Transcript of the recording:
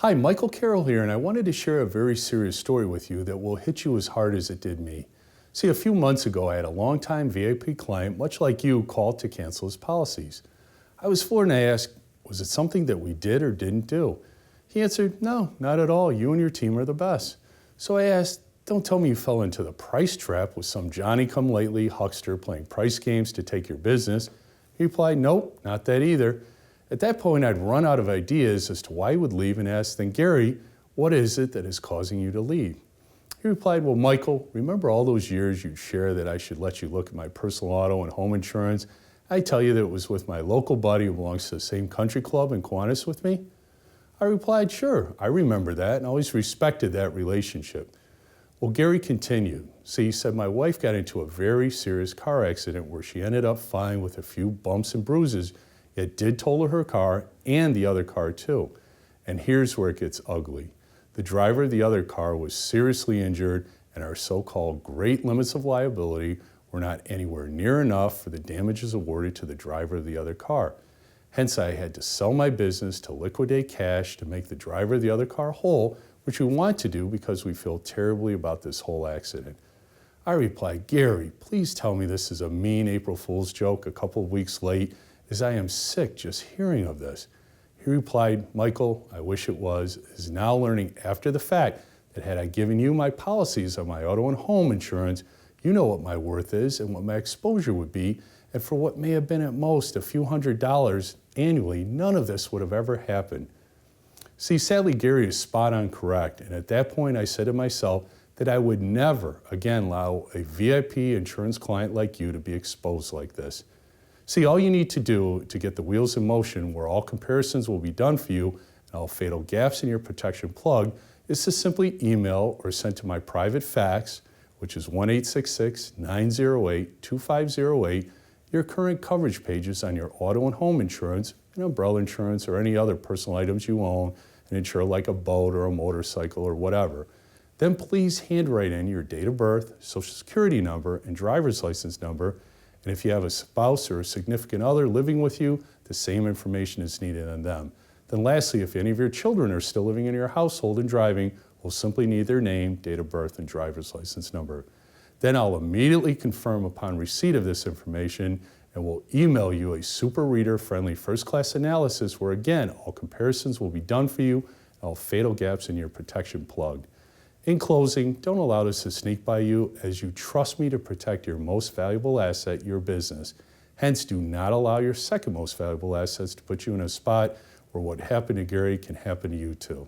Hi, Michael Carroll here, and I wanted to share a very serious story with you that will hit you as hard as it did me. See, a few months ago, I had a longtime VIP client, much like you, call to cancel his policies. I was floored and I asked, was it something that we did or didn't do? He answered, no, not at all. You and your team are the best. So I asked, don't tell me you fell into the price trap with some Johnny-come-lately huckster playing price games to take your business. He replied, nope, not that either. At that point, I'd run out of ideas as to why he would leave and asked, then Gary, what is it that is causing you to leave? He replied, well, Michael, remember all those years you shared that I should let you look at my personal auto and home insurance? I tell you that it was with my local buddy who belongs to the same country club in Kiwanis with me? I replied, sure, I remember that and always respected that relationship. Well, Gary continued. See, he said, my wife got into a very serious car accident where she ended up fine with a few bumps and bruises. It did total her car and the other car too. And here's where it gets ugly. The driver of the other car was seriously injured and our so-called great limits of liability were not anywhere near enough for the damages awarded to the driver of the other car. Hence, I had to sell my business to liquidate cash to make the driver of the other car whole, which we want to do because we feel terribly about this whole accident. I replied, Gary, please tell me this is a mean April Fool's joke a couple of weeks late, as I am sick just hearing of this. He replied, Michael, I wish it was, is now learning after the fact that had I given you my policies on my auto and home insurance, you know what my worth is and what my exposure would be, and for what may have been at most a few $100s annually, none of this would have ever happened. See, sadly, Gary is spot on correct, and at that point I said to myself that I would never again allow a VIP insurance client like you to be exposed like this. See, all you need to do to get the wheels in motion where all comparisons will be done for you and all fatal gaps in your protection plugged is to simply email or send to my private fax, which is 1-866-908-2508, your current coverage pages on your auto and home insurance and umbrella insurance or any other personal items you own and insure like a boat or a motorcycle or whatever. Then please handwrite in your date of birth, social security number, and driver's license number. And if you have a spouse or a significant other living with you, the same information is needed on them. Then lastly, if any of your children are still living in your household and driving, we'll simply need their name, date of birth, and driver's license number. Then I'll immediately confirm upon receipt of this information and we'll email you a super reader-friendly first-class analysis where, again, all comparisons will be done for you and all fatal gaps in your protection plugged. In closing, don't allow this to sneak by you as you trust me to protect your most valuable asset, your business. Hence, do not allow your second most valuable assets to put you in a spot where what happened to Gary can happen to you too.